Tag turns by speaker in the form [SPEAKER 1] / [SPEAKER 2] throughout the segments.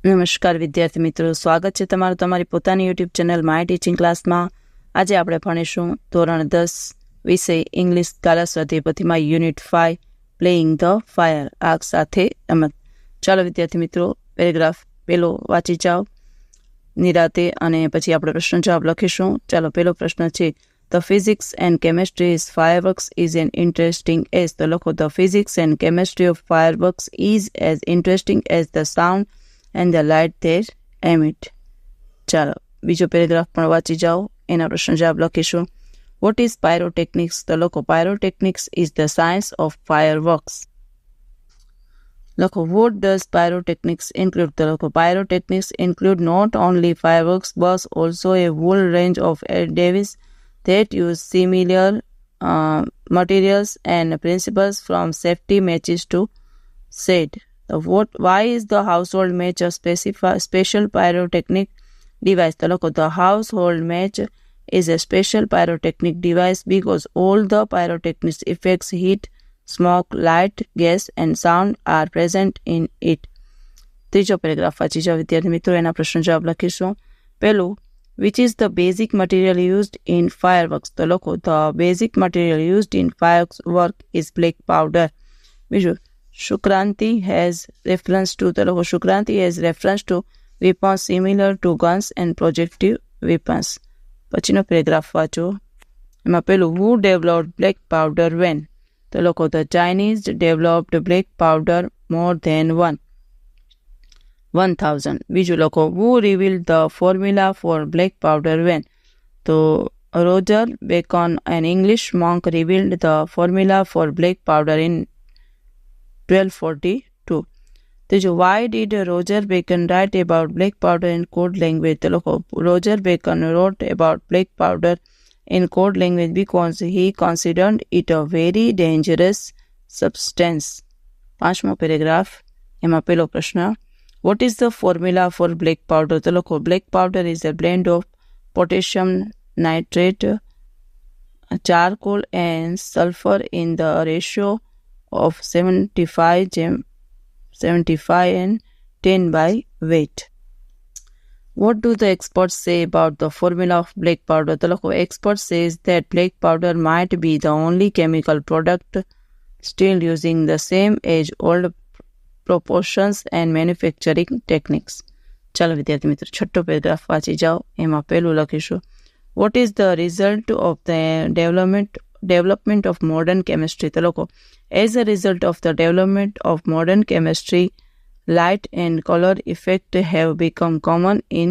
[SPEAKER 1] નમસ્કાર વિદ્યાર્થી મિત્રો, સ્વાગત છે તમારું તમારી પોતાની યુટ્યુબ ચેનલ માય ટીચિંગ ક્લાસમાં. આજે આપણે ભણીશું ધોરણ 10 વિષય ઇંગ્લિશ કાલા સ્વાધ્યાયપોથીમાં યુનિટ 5 પ્લેઇંગ ધ ફાયર, આગ સાથે રમત. ચાલો વિદ્યાર્થી મિત્રો, પેરેગ્રાફ પેલો વાંચી જાઓ નિરાતે અને પછી આપણે પ્રશ્ન જવાબ લખીશું. ચાલો, પેલો પ્રશ્ન છે, the physics and chemistry is fireworks is an interesting as. તો લખો, the physics and chemistry of fireworks is as interesting as the sound and the light they emit. ચાલો, બીજો પેરેગ્રાફ પણ વાંચી જાઓ, એના પ્રશ્ન જવાબ લખીશું. What is pyrotechnics? તો લખો, pyrotechnics is the science of fireworks. લખો, વોટ ડઝ પાયરોટેકનિક્સ ઇન્ક્લુડ? તો લખો, pyrotechnics include not only fireworks but also a whole range of devices that use similar materials and principles from safety matches to shade. Why is the household match a special pyrotechnic device? તો લખો, the household match is a special pyrotechnic device because all the pyrotechnic effects, heat, smoke, light, gas and sound are present in it. ત્રીજો paragraph વાંચી જાઓ વિદ્યાર્થી મિત્રો, એના પ્રશ્ન જવાબ લખીશું. પહેલું, which is the basic material used in fireworks? તો લખો, the basic material used in fireworks is black powder. બીજું, Shukranti has reference to, તો લખો, Shukranti has reference to weapons similar to guns and projectile weapons. પછીનો paragraph વાંચો, એમાં પેલું, who developed black powder when? તો લખો, the Chinese developed black powder more than 1000. બીજું લખો, who revealed the formula for black powder when? તો Roger Bacon, an English monk, revealed the formula for black powder in 1242. ત્રીજું, why did Roger Bacon write about black powder in code language? તો લખો, Roger Bacon wrote about black powder in code language because he considered it a very dangerous substance. પાંચમો paragraph, એમાં પેલો પ્રશ્ન, what is the formula for black powder? તો લખો, black powder is a blend of potassium nitrate, charcoal and sulfur in the ratio of 75 and 10 by weight. What do the experts say about the formula of black powder? The expert says that black powder might be the only chemical product still using the same age-old proportions and manufacturing techniques. ચાલો વિદ્યાર્થી મિત્રો, છઠ્ઠો paragraph વાંચી જાઓ, એમાં પહેલું લખીશું, what is the result of the development of modern chemistry? તો લખો, as a result of the development of modern chemistry, light and color effect have become common in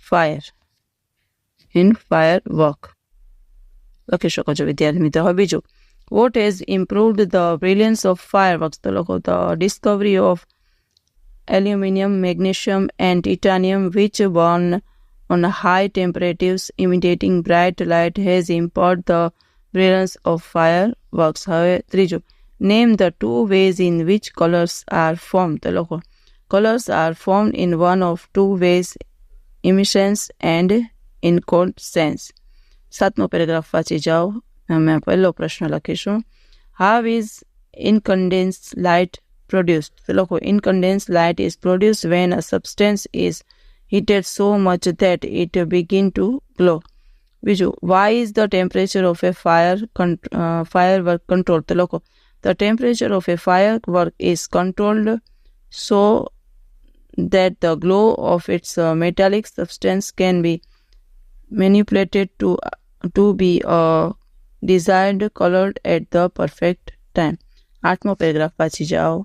[SPEAKER 1] firework. લખી શકો છો વિદ્યાર્થી મિત્રો. હવે બીજું, what has improved the brilliance of fireworks? તો લખો, the discovery of aluminum, magnesium and titanium which burn on high temperatures imitating bright light has improved the brilliance of fireworks. હવે ત્રીજું, name the two ways in which colors are formed. તો લખો, colors are formed in one of two ways, emissions and incandescence. સાતમો paragraph વાંચી જાઓ, અમે પહેલો પ્રશ્ન લખીશું, how is incandescent light produced? તો લખો, incandescent light is produced when a substance is heated so much that it begin to glow. બીજું, why is the temperature of a firework controlled? તો લખો, the temperature of a firework is controlled so that the glow of its metallic substance can be manipulated to be a desired color at the perfect time. આઠમો paragraph વાંચી જાઓ,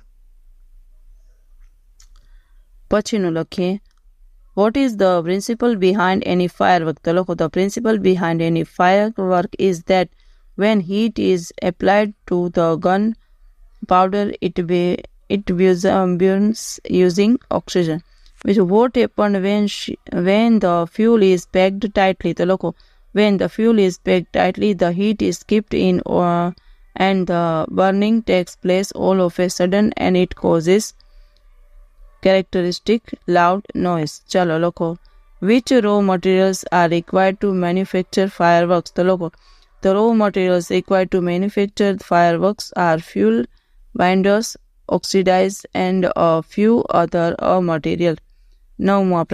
[SPEAKER 1] પછીનું લખીએ, what is the principle behind any firework? તો લખો, the principle behind any firework is that when heat is applied to the gun powder, it burns using oxygen. What happened when the fuel is packed tightly? તો લખો, when the fuel is packed tightly, the heat is kept in and the burning takes place all of a sudden and it causes characteristic loud noise. ચાલો લખો, which raw materials are required to manufacture fireworks? તો લખો, the raw materials required to manufacture fireworks are fuel, binders, oxidize, and a few other materials. નવમો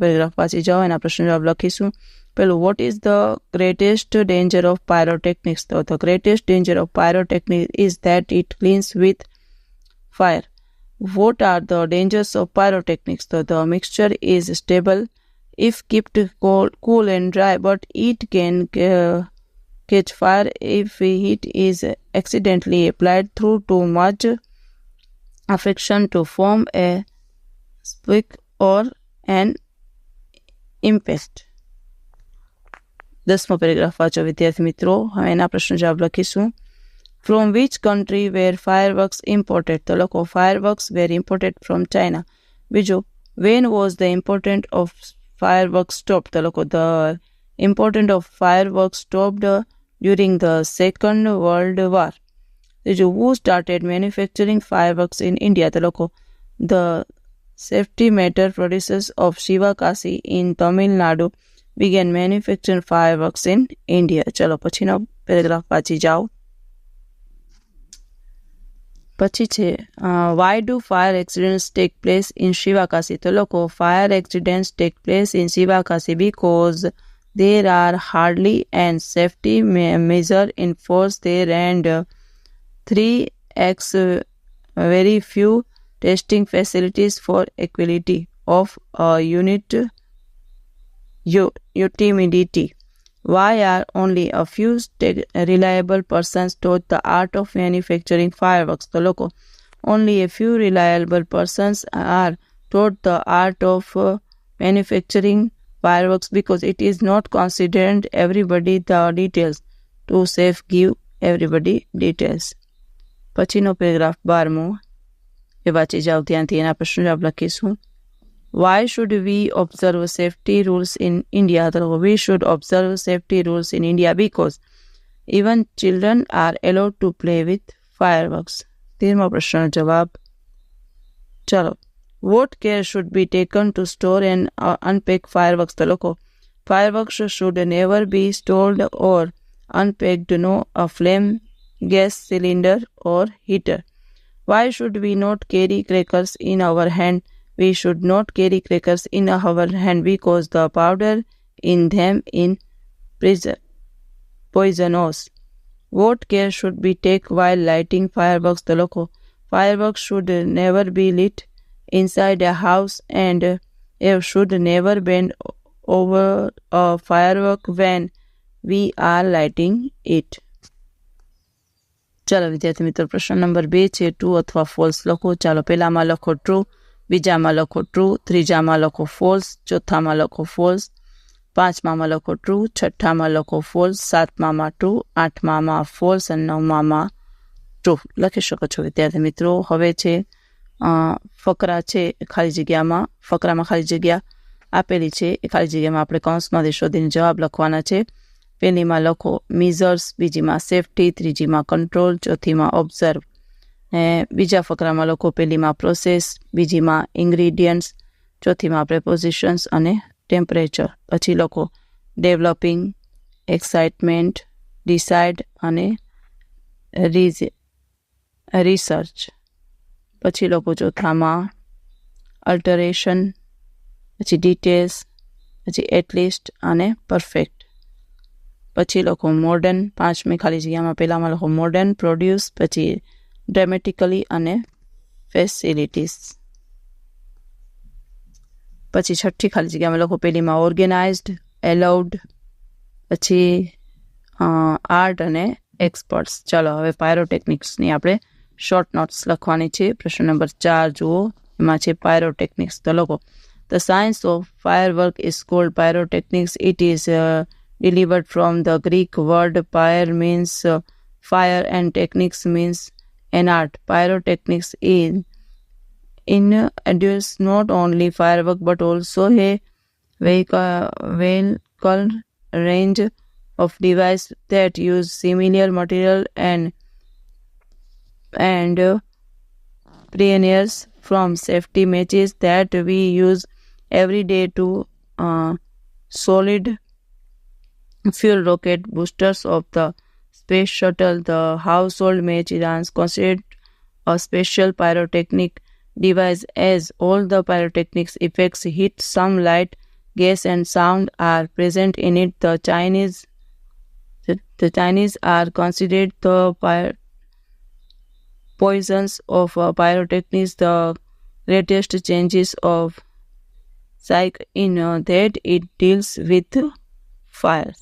[SPEAKER 1] paragraph વાંચી જાઓ, એના પ્રશ્ન જવાબ લખીશું. પેલું, what is the greatest danger of pyrotechnics? તો the greatest danger of pyrotechnics is that it cleans with fire. What are the dangers of pyrotechnics? So the mixture is stable if kept cool and dry, but it can catch fire if heat is accidentally applied through too much friction to form a spark or an impact. 10મો paragraph વાંચો વિદ્યાર્થી મિત્રો. હવે એના પ્રશ્ન જવાબ લખીશું. From which country were fireworks imported? તો લખો, fireworks were imported from China. બીજું, when was the importance of fireworks stopped? તો લખો, the importance of fireworks stopped during the Second World War. ત્રીજું, who started manufacturing fireworks in India? તો લખો, the safety meter producers of Shivakasi in Tamil Nadu began manufacturing fireworks in India. ચલો પછીનો paragraph વાંચી જાઓ. પછી છે, why do fire accidents take place in Shivakasi? તો લોકો, fire accidents take place in Shivakasi because there are hardly and safety measure enforced there, and 3x very few testing facilities for equality of unit humidity. Why are only a few reliable persons taught the art of manufacturing fireworks? તો લોકો, only a few reliable persons are taught the art of manufacturing fireworks because it is not considered everybody the details to save give everybody details. પછીનો paragraph 12મો એ વાંચી જાઓ ધ્યાનથી, એના પ્રશ્ન જવાબ લખીશું. Why should we observe safety rules in India? We should observe safety rules in India because even children are allowed to play with fireworks. 13મો પ્રશ્નનો જવાબ. ચલો, what care should be taken to store and unpack fireworks? તો લોકો, fireworks should never be stored or unpacked, no a flame, gas cylinder or heater. Why should we not carry crackers in our hand? We should not carry crackers in our hand because the powder in them is poisonous. What care should be taken while lighting fireworks? The loco, fireworks should never be lit inside a house, and should never bend over a firework when we are lighting it. ચાલો વિદ્યાર્થી મિત્રો, પ્રશ્ન number 2 છે, true અથવા false લખો. ચાલો, પહેલામાં લખો ટ્રુ, બીજામાં લખો ટ્રુ, ત્રીજામાં લખો ફોલ્સ, ચોથામાં લખો ફોલ્સ, પાંચમામાં લખો ટ્રુ, છઠ્ઠામાં લખો ફોલ્સ, સાતમામાં ટ્રુ, આઠમામાં ફોલ્સ અને નવમામાં ટ્રુ લખી શકો છો વિદ્યાર્થી મિત્રો. હવે છે ફકરા છે, ખાલી જગ્યામાં, ફકરામાં ખાલી જગ્યા આપેલી છે, એ ખાલી જગ્યામાં આપણે કૌંસમાંથી શોધીને જવાબ લખવાના છે. પહેલીમાં લખો મિઝર્સ, બીજીમાં સેફટી, ત્રીજીમાં કંટ્રોલ, ચોથીમાં ઓબ્ઝર્વ. બીજા ફકરામાં લખો પહેલીમાં પ્રોસેસ, બીજીમાં ઇન્ગ્રીડિયન્ટ્સ, ચોથીમાં પ્રેપોઝિશન્સ અને ટેમ્પરેચર. પછી લખો ડેવલપિંગ, એક્સાઇટમેન્ટ, ડિસાઇડ અને રિસર્ચ. પછી લખો ચોથામાં અલ્ટરેશન, પછી ડિટેલ્સ, પછી એટલીસ્ટ અને પરફેક્ટ. પછી લખો મોડર્ન, પાંચમી ખાલી જગ્યામાં પહેલામાં લખો મોડર્ન, પ્રોડ્યુસ, પછી ડ્રામેટિકલી અને ફેસિલિટીઝ. પછી છઠ્ઠી ખાલી જગ્યામાં લખો પહેલીમાં ઓર્ગેનાઇઝડ, એલાઉડ, પછી આર્ટ અને એક્સપર્ટ્સ. ચાલો હવે પાયરોટેકનિક્સની આપણે શોર્ટ નોટ્સ લખવાની છે. પ્રશ્ન નંબર 4 જુઓ, એમાં છે પાયરોટેકનિક્સ. તો લખો the science of firework is called pyrotechnics. It is delivered from the Greek word pyre means fire and techniques means an art. Pyrotechnics is introduces not only firework but also a vehicle range of devices that use similar material and pioneers from safety matches that we use every day to solid fuel rocket boosters of the space shuttle, the household match is considered a special pyrotechnic device as all the pyrotechnics effects, heat, some light, gas and sound are present in it. The Chinese are considered the poisons of pyrotechnics. The latest changes of psych in that it deals with fire.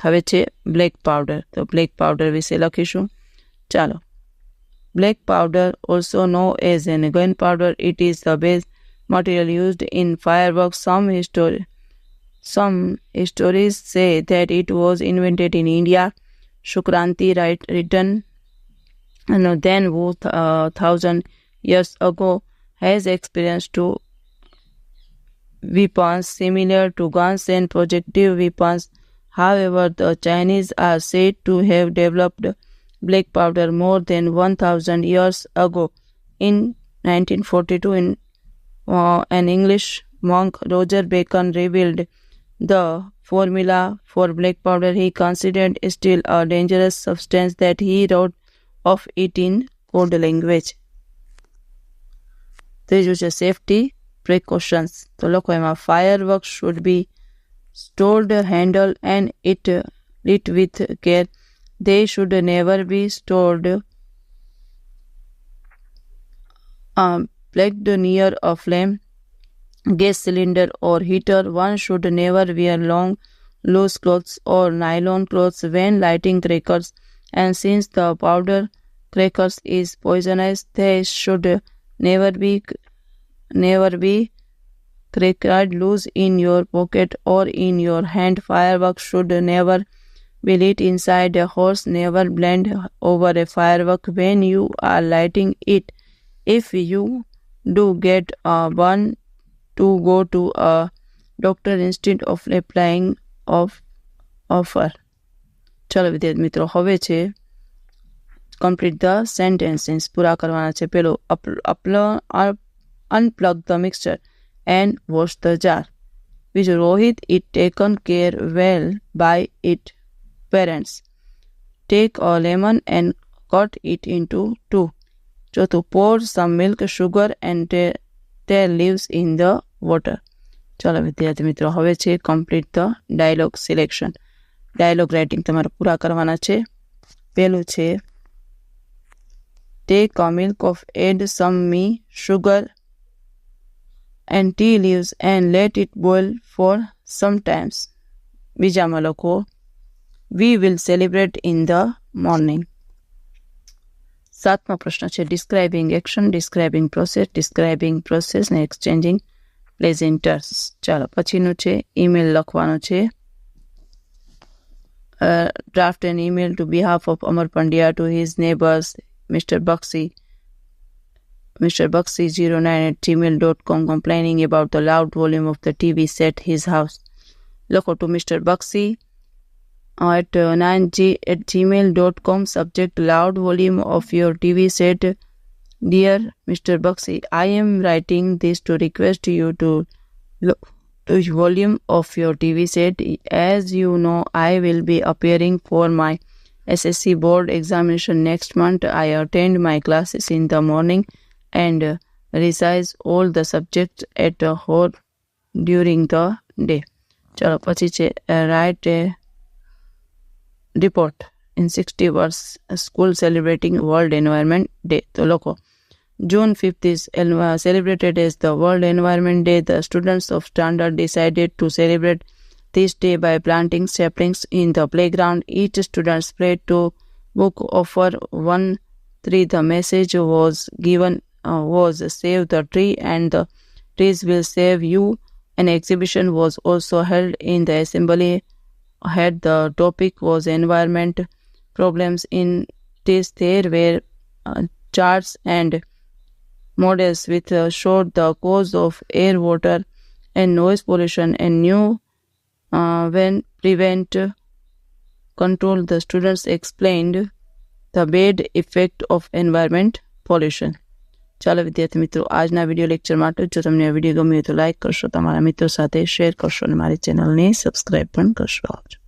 [SPEAKER 1] હવે છે black powder. તો black powder વિશે લખીશું. ચાલો. Black powder, also known as an gunpowder, it is the base material used in fireworks. Some histories say that it was invented in India. Shukranti written then 1,000 years ago has experience to weapons similar to guns and projectile weapons. However, the Chinese are said to have developed black powder more than 1,000 years ago. In 1942, an English monk, Roger Bacon, revealed the formula for black powder. He considered it still a dangerous substance that he wrote of it in code language. ત્રીજું છે safety precautions. તો લોકો એમાં fireworks should be stored, handled and lit with care. They should never be stored plugged near a flame, gas cylinder or heater. One should never wear long, loose clothes or nylon clothes when lighting crackers. And since the powder crackers is poisonous, they should never be cracked loose in your pocket or in your hand. Fireworks should never be lit inside a horse. Never blend over a firework when you are lighting it. If you do get a burn, to go to a doctor instead of applying offer. ચલો વિદ્યાર્થી મિત્રો, હવે છે complete the sentences. પૂરા કરવાના છે. પેલો unplug the mixture and wash the jar. બીજું Rohit it taken care well by its parents. Take a lemon and cut it into two. ચોથું pour some milk, sugar and tea leaves in the water. ચાલો વિદ્યાર્થી મિત્રો, હવે છે complete the dialogue selection. Dialogue writing તમારે પૂરા કરવાના છે. પહેલું છે take a milk of add some sugar and tea leaves and let it boil for some times. બીજામાં લખો we will celebrate in the morning. સાતમો પ્રશ્ન છે describing action, describing process ને exchanging pleasantries. ચાલો પછીનું છે email લખવાનું છે. Draft an email to behalf of Amar Pandya to his neighbors, Mr. Buxy09@gmail.com, complaining about the loud volume of the TV set his house. Loko to Mr. Buxy at 9g@gmail.com. Subject loud volume of your TV set. Dear Mr. Buxy, I am writing this to request you to look the volume of your TV set. As you know, I will be appearing for my SSC board examination next month. I attend my classes in the morning and revise all the subjects at home during the day. ચલો પછી છે write a report in 60 words. School celebrating World Environment Day. તો લોકો June 5th is celebrated as the World Environment Day. The students of Standard decided to celebrate this day by planting saplings in the playground. Each student spread to book offer 1 tree. The message was given was save the tree and the trees will save you. An exhibition was also held in the assembly. The topic was environment problems. In this there were charts and models which showed the cause of air, water and noise pollution and new when prevent control. The students explained the bad effect of environment pollution. ચાલો વિદ્યાર્થી મિત્રો, આજના video lecture માટે જો તમને આ video ગમ્યો તો લાઈક કરશો, તમારા મિત્રો સાથે શેર કરશો અને મારી ચેનલને સબસ્ક્રાઈબ પણ કરશો. આવજો.